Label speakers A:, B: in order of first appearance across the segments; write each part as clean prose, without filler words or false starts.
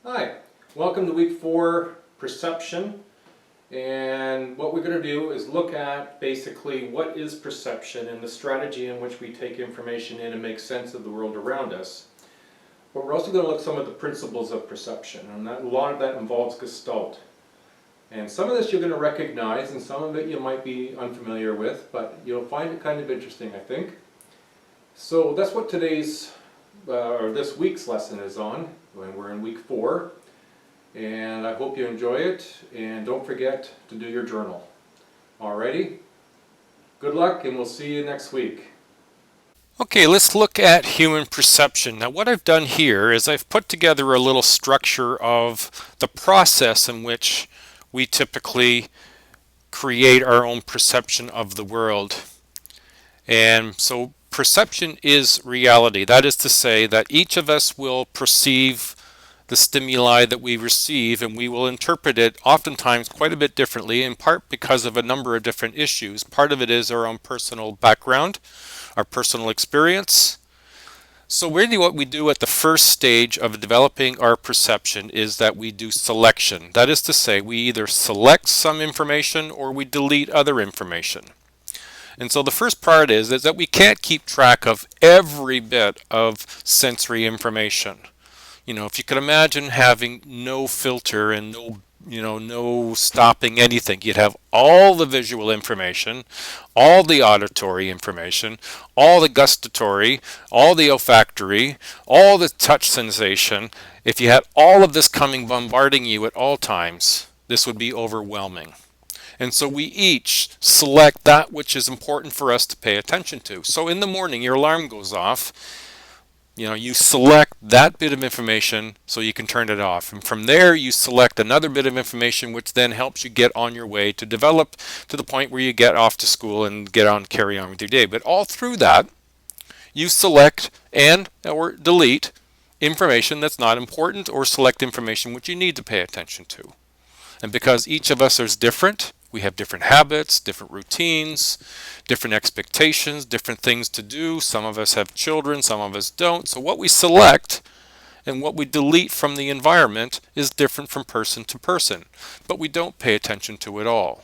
A: Hi, welcome to week 4 perception, and what we're going to do is look at basically what is perception and the strategy in which we take information in and make sense of the world around us. But we're also going to look at some of the principles of perception, and a lot of that involves gestalt. And some of this you're going to recognize and some of it you might be unfamiliar with, but you'll find it kind of interesting, I think. So that's what today's or this week's lesson is on, when we're in week 4, and I hope you enjoy it, and don't forget to do your journal. Alrighty, good luck, and we'll see you next week.
B: Okay, let's look at human perception. Now what I've done here is I've put together a little structure of the process in which we typically create our own perception of the world. And so perception is reality. That is to say that each of us will perceive the stimuli that we receive, and we will interpret it oftentimes quite a bit differently, in part because of a number of different issues. Part of it is our own personal background, our personal experience. So really what we do at the first stage of developing our perception is that we do selection. That is to say, we either select some information or we delete other information. And so the first part is that we can't keep track of every bit of sensory information. You know, if you could imagine having no filter and no stopping anything, you'd have all the visual information, all the auditory information, all the gustatory, all the olfactory, all the touch sensation. If you had all of this coming bombarding you at all times, this would be overwhelming. And so we each select that which is important for us to pay attention to. So in the morning, your alarm goes off. You select that bit of information so you can turn it off. And from there, you select another bit of information which then helps you get on your way to develop to the point where you get off to school and carry on with your day. But all through that, you select and or delete information that's not important, or select information which you need to pay attention to. And because each of us is different, we have different habits, different routines, different expectations, different things to do. Some of us have children, some of us don't. So what we select and what we delete from the environment is different from person to person, but we don't pay attention to it all.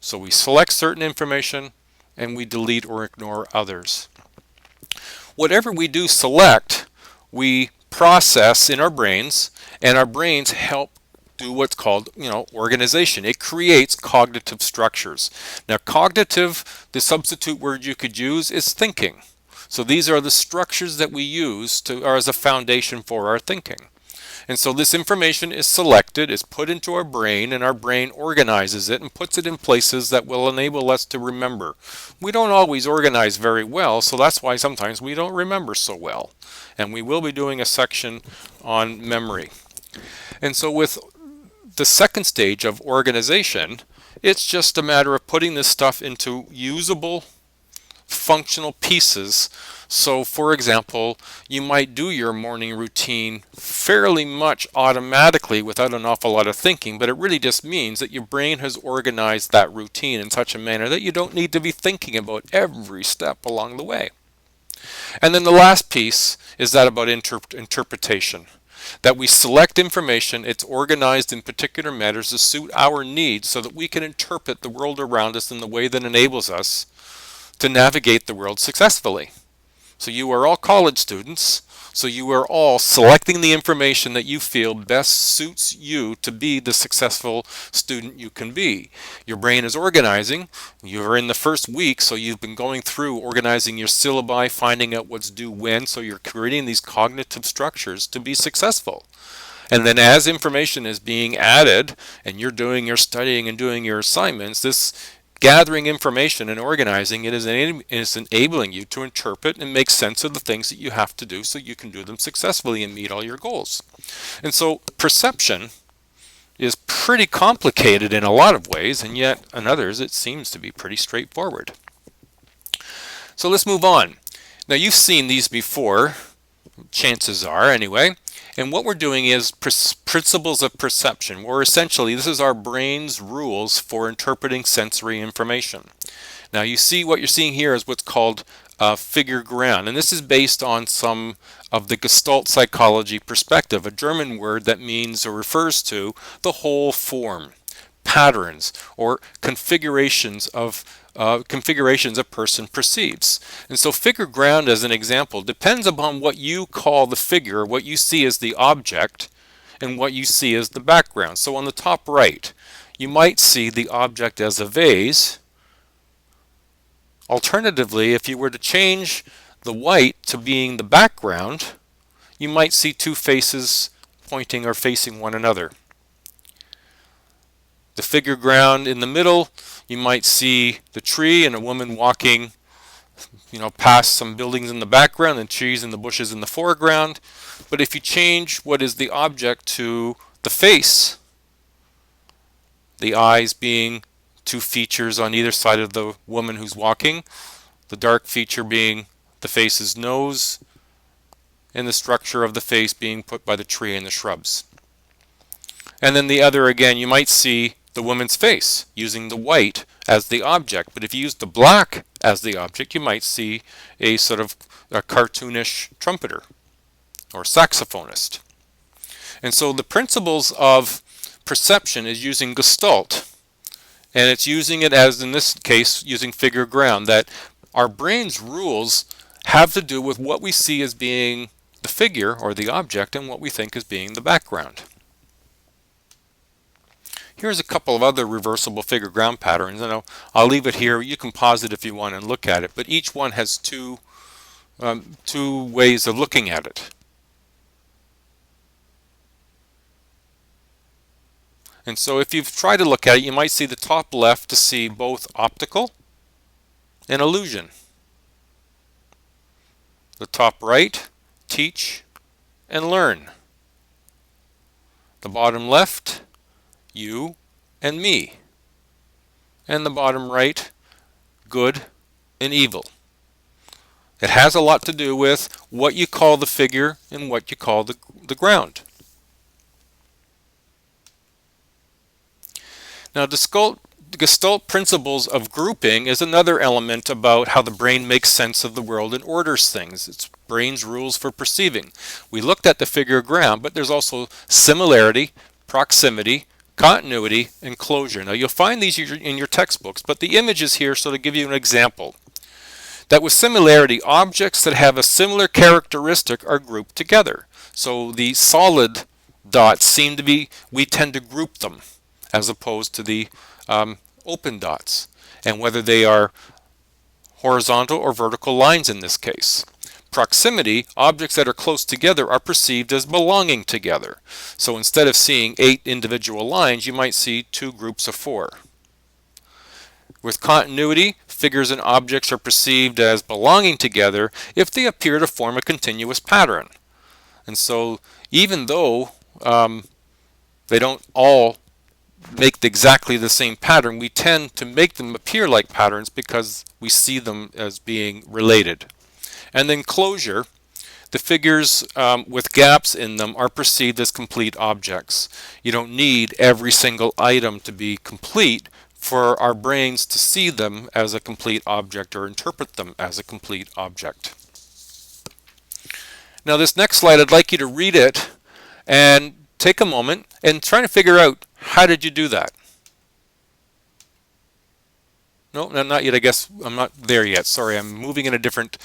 B: So we select certain information and we delete or ignore others. Whatever we do select, we process in our brains, and our brains help do what's called, organization. It creates cognitive structures. Now, cognitive, the substitute word you could use is thinking. So these are the structures that we use as a foundation for our thinking. And so this information is selected, is put into our brain, and our brain organizes it and puts it in places that will enable us to remember. We don't always organize very well, so that's why sometimes we don't remember so well. And we will be doing a section on memory. And so with the second stage of organization, it's just a matter of putting this stuff into usable, functional pieces. So for example, you might do your morning routine fairly much automatically without an awful lot of thinking, but it really just means that your brain has organized that routine in such a manner that you don't need to be thinking about every step along the way. And then the last piece is that about interpretation. That we select information, it's organized in particular matters to suit our needs so that we can interpret the world around us in the way that enables us to navigate the world successfully. So you are all college students, so you are all selecting the information that you feel best suits you to be the successful student you can be. Your brain is organizing. You're in the first week, so you've been going through organizing your syllabi, finding out what's due when, so you're creating these cognitive structures to be successful. And then as information is being added, and you're doing your studying and doing your assignments, this gathering information and organizing it is enabling you to interpret and make sense of the things that you have to do so you can do them successfully and meet all your goals. And so perception is pretty complicated in a lot of ways, and yet in others it seems to be pretty straightforward. So let's move on. Now you've seen these before, chances are anyway. And what we're doing is principles of perception, where essentially this is our brain's rules for interpreting sensory information. Now you see what you're seeing here is what's called Figureground, and this is based on some of the gestalt psychology perspective, a German word that means or refers to the whole form, patterns, or configurations a person perceives. And so figure ground, as an example, depends upon what you call the figure, what you see as the object, and what you see as the background. So on the top right, you might see the object as a vase. Alternatively, if you were to change the white to being the background, you might see two faces pointing or facing one another. The figure ground in the middle, you might see the tree and a woman walking, past some buildings in the background and trees and the bushes in the foreground. But if you change what is the object to the face, the eyes being two features on either side of the woman who's walking, the dark feature being the face's nose, and the structure of the face being put by the tree and the shrubs. And then the other, again, you might see the woman's face using the white as the object, but if you use the black as the object, you might see a sort of a cartoonish trumpeter or saxophonist. And so the principles of perception is using gestalt, and it's using it as, in this case, using figure ground, that our brain's rules have to do with what we see as being the figure or the object and what we think as being the background. Here's a couple of other reversible figure ground patterns, and I'll leave it here. You can pause it if you want and look at it, but each one has two ways of looking at it. And so if you try to look at it, you might see the top left to see both optical and illusion. The top right, teach and learn. The bottom left, you and me. And the bottom right, good and evil. It has a lot to do with what you call the figure and what you call the ground. Now, the Gestalt principles of grouping is another element about how the brain makes sense of the world and orders things. It's brain's rules for perceiving. We looked at the figure ground, but there's also similarity, proximity, continuity, and closure. Now, you'll find these in your textbooks, but the images here sort of give you an example. That with similarity, objects that have a similar characteristic are grouped together. So the solid dots seem to be, we tend to group them, as opposed to the open dots, and whether they are horizontal or vertical lines in this case. Proximity, objects that are close together are perceived as belonging together. So instead of seeing 8 individual lines, you might see 2 groups of 4. With continuity, figures and objects are perceived as belonging together if they appear to form a continuous pattern. And so even though they don't all make exactly the same pattern, we tend to make them appear like patterns because we see them as being related. And then closure, the figures with gaps in them are perceived as complete objects. You don't need every single item to be complete for our brains to see them as a complete object or interpret them as a complete object. Now this next slide, I'd like you to read it and take a moment and try to figure out, how did you do that? No, not yet. I guess I'm not there yet. Sorry, I'm moving in a different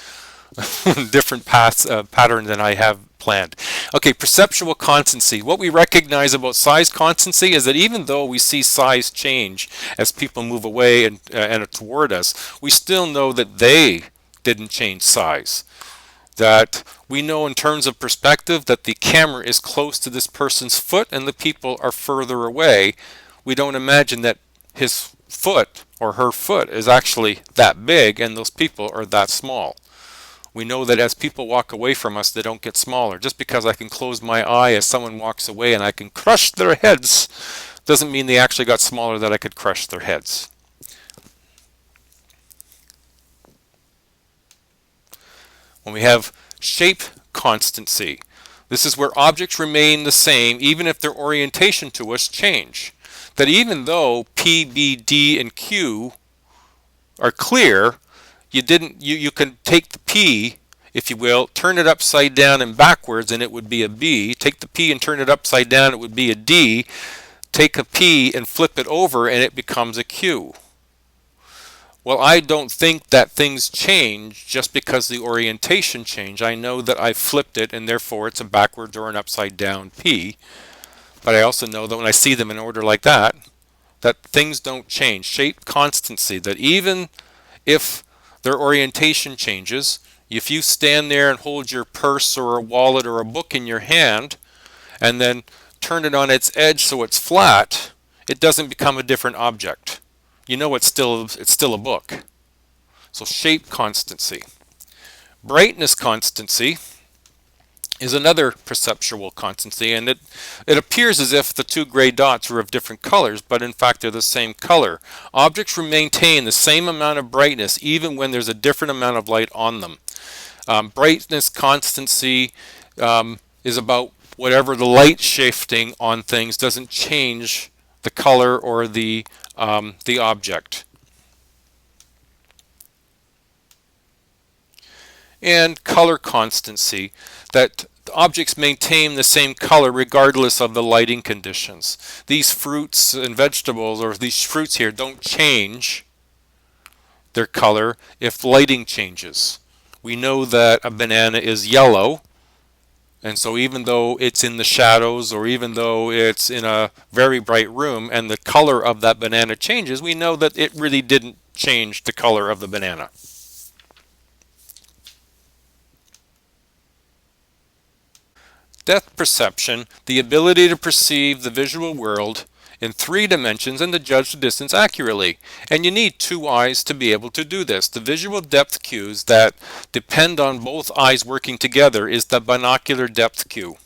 B: pattern than I have planned. Okay, perceptual constancy. What we recognize about size constancy is that even though we see size change as people move away and toward us, we still know that they didn't change size. That we know in terms of perspective that the camera is close to this person's foot and the people are further away. We don't imagine that his foot or her foot is actually that big and those people are that small. We know that as people walk away from us, they don't get smaller. Just because I can close my eye as someone walks away and I can crush their heads doesn't mean they actually got smaller that I could crush their heads. When we have shape constancy, this is where objects remain the same even if their orientation to us change. That even though P, B, D, and Q are clear, you can take the P if you will, turn it upside down and backwards and it would be a B. Take the P and turn it upside down, it would be a D. Take a P and flip it over and it becomes a Q. Well, I don't think that things change just because the orientation changed. I know that I flipped it and therefore it's a backwards or an upside down P. But I also know that when I see them in order like that things don't change. Shape constancy, that even if their orientation changes, if you stand there and hold your purse or a wallet or a book in your hand and then turn it on its edge so it's flat, it doesn't become a different object. You know it's still a book. So shape constancy. Brightness constancy is another perceptual constancy, and it appears as if the two gray dots are of different colors, but in fact they're the same color. Objects maintain the same amount of brightness even when there's a different amount of light on them. Brightness constancy is about whatever the light shifting on things doesn't change the color or the object. And color constancy, that objects maintain the same color regardless of the lighting conditions. These fruits and vegetables, or these fruits here, don't change their color if lighting changes. We know that a banana is yellow, and so even though it's in the shadows or even though it's in a very bright room and the color of that banana changes, we know that it really didn't change the color of the banana. Depth perception, the ability to perceive the visual world in 3 dimensions and to judge the distance accurately. And you need 2 eyes to be able to do this. The visual depth cues that depend on both eyes working together is the binocular depth cue.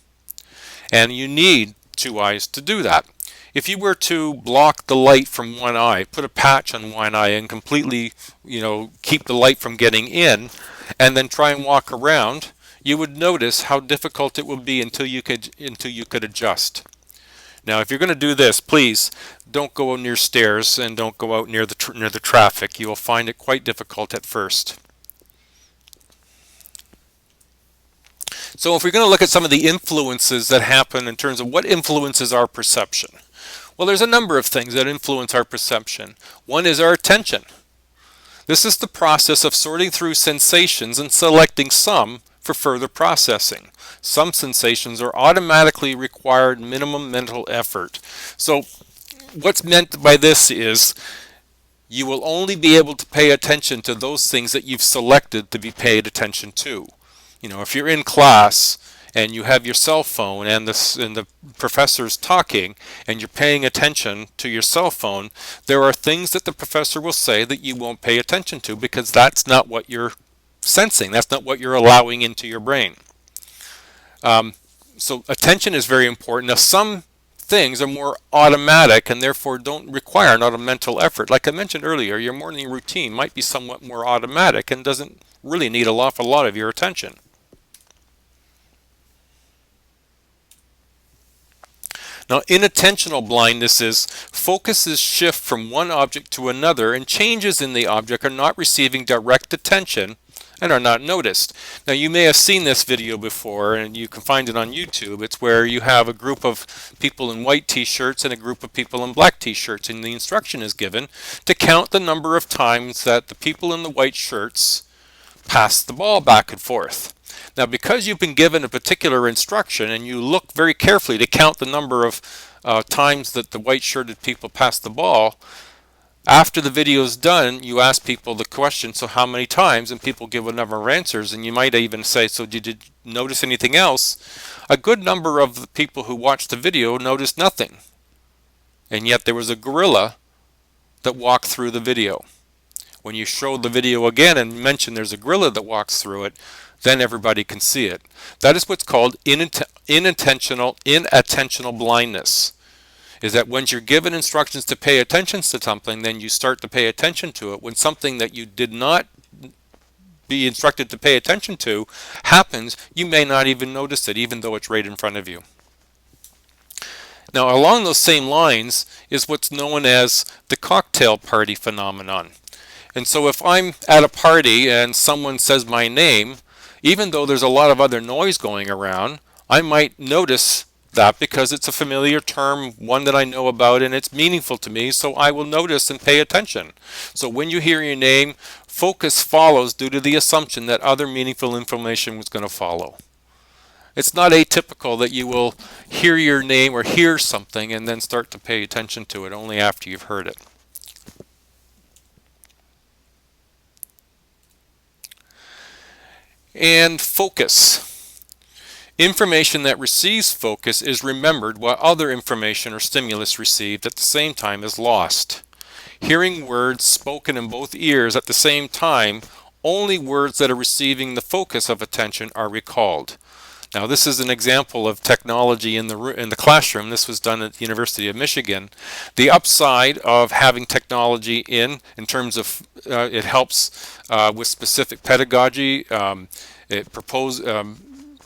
B: And you need 2 eyes to do that. If you were to block the light from one eye, put a patch on one eye and completely, keep the light from getting in, and then try and walk around, you would notice how difficult it would be until you could adjust. Now, if you're going to do this, please don't go near stairs and don't go out near the traffic. You will find it quite difficult at first. So if we're going to look at some of the influences that happen in terms of what influences our perception. Well, there's a number of things that influence our perception. One is our attention. This is the process of sorting through sensations and selecting some for further processing. Some sensations are automatically required minimum mental effort. So what's meant by this is you will only be able to pay attention to those things that you've selected to be paid attention to. If you're in class and you have your cell phone and the professor's talking and you're paying attention to your cell phone, there are things that the professor will say that you won't pay attention to because that's not what you're sensing. That's not what you're allowing into your brain. So attention is very important. Now, some things are more automatic and therefore don't require not a mental effort. Like I mentioned earlier, your morning routine might be somewhat more automatic and doesn't really need an awful lot of your attention. Now, inattentional blindness is focuses shift from one object to another and changes in the object are not receiving direct attention and are not noticed. Now, you may have seen this video before and you can find it on YouTube. It's where you have a group of people in white t-shirts and a group of people in black t-shirts, and the instruction is given to count the number of times that the people in the white shirts pass the ball back and forth. Now, because you've been given a particular instruction and you look very carefully to count the number of times that the white-shirted people pass the ball, after the video is done, you ask people the question, so how many times? And people give a number of answers, and you might even say, so did you notice anything else? A good number of the people who watched the video noticed nothing. And yet there was a gorilla that walked through the video. When you show the video again and mention there's a gorilla that walks through it, then everybody can see it. That is what's called inattentional blindness. Is that when you're given instructions to pay attention to something, then you start to pay attention to it. When something that you did not be instructed to pay attention to happens, you may not even notice it, even though it's right in front of you. Now, along those same lines is what's known as the cocktail party phenomenon. And so if I'm at a party and someone says my name, Even though there's a lot of other noise going around, I might notice that because it's a familiar term, one that I know about, and it's meaningful to me, so I will notice and pay attention. So when you hear your name, focus follows due to the assumption that other meaningful information was going to follow. It's not atypical that you will hear your name or hear something and then start to pay attention to it only after you've heard it. And focus. Information that receives focus is remembered while other information or stimulus received at the same time is lost. Hearing words spoken in both ears at the same time, only words that are receiving the focus of attention are recalled. Now this is an example of technology in the classroom. This was done at the University of Michigan. The upside of having technology in terms of it helps with specific pedagogy. It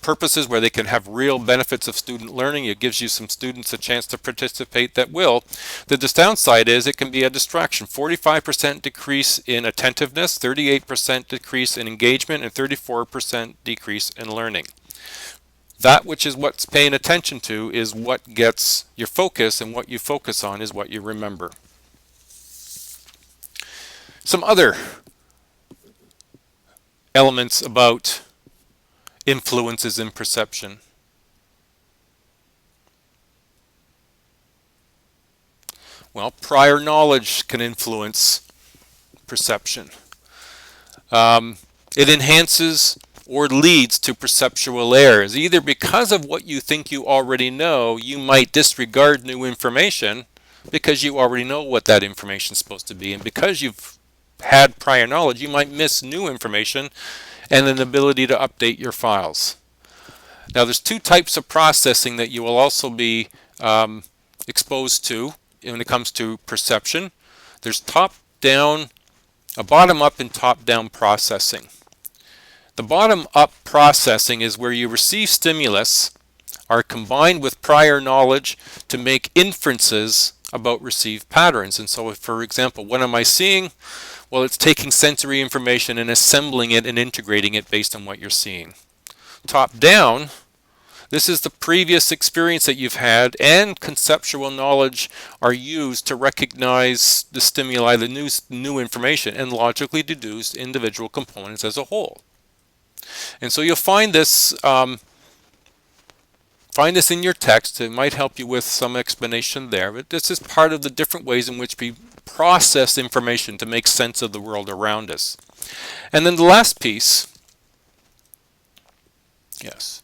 B: purposes where they can have real benefits of student learning. It gives you some students a chance to participate that will. The downside is it can be a distraction. 45% decrease in attentiveness, 38% decrease in engagement, and 34% decrease in learning. That which is what's paying attention to is what gets your focus, and what you focus on is what you remember. Some other elements about influences in perception. Well, prior knowledge can influence perception. It enhances or leads to perceptual errors. Either because of what you think you already know, you might disregard new information because you already know what that information is supposed to be, and because you've had prior knowledge, you might miss new information and an ability to update your files. Now there's two types of processing that you will also be exposed to when it comes to perception. There's top-down, bottom-up and top-down processing. The bottom-up processing is where you receive stimulus, are combined with prior knowledge to make inferences about received patterns. And so, for example, what am I seeing? Well, it's taking sensory information and assembling it and integrating it based on what you're seeing. Top-down, this is the previous experience that you've had, and conceptual knowledge are used to recognize the stimuli, the new information, and logically deduce individual components as a whole. And so you'll find this in your text. It might help you with some explanation there, but this is part of the different ways in which we process information to make sense of the world around us. And then the last piece, yes,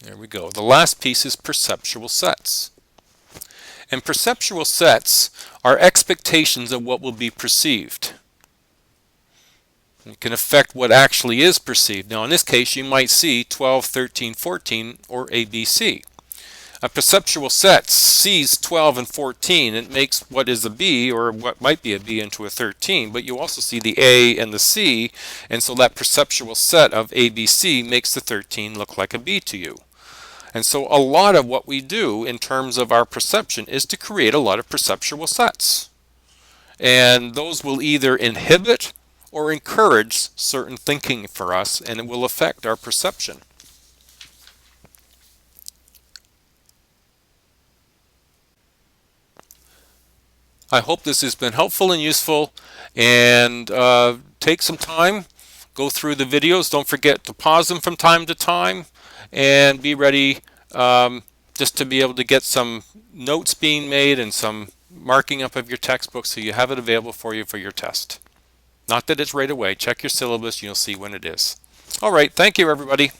B: there we go. The last piece is perceptual sets. And perceptual sets are expectations of what will be perceived. It can affect what actually is perceived. Now in this case you might see 12, 13, 14 or ABC. A perceptual set sees 12 and 14 and makes what is a B or what might be a B into a 13, but you also see the A and the C, and so that perceptual set of ABC makes the 13 look like a B to you. And so a lot of what we do in terms of our perception is to create a lot of perceptual sets. And those will either inhibit or encourage certain thinking for us, and it will affect our perception. I hope this has been helpful and useful, and take some time, go through the videos. Don't forget to pause them from time to time, and be ready just to be able to get some notes being made and some marking up of your textbook so you have it available for you for your test. Not that it's right away. Check your syllabus, you'll see when it is. All right, thank you everybody.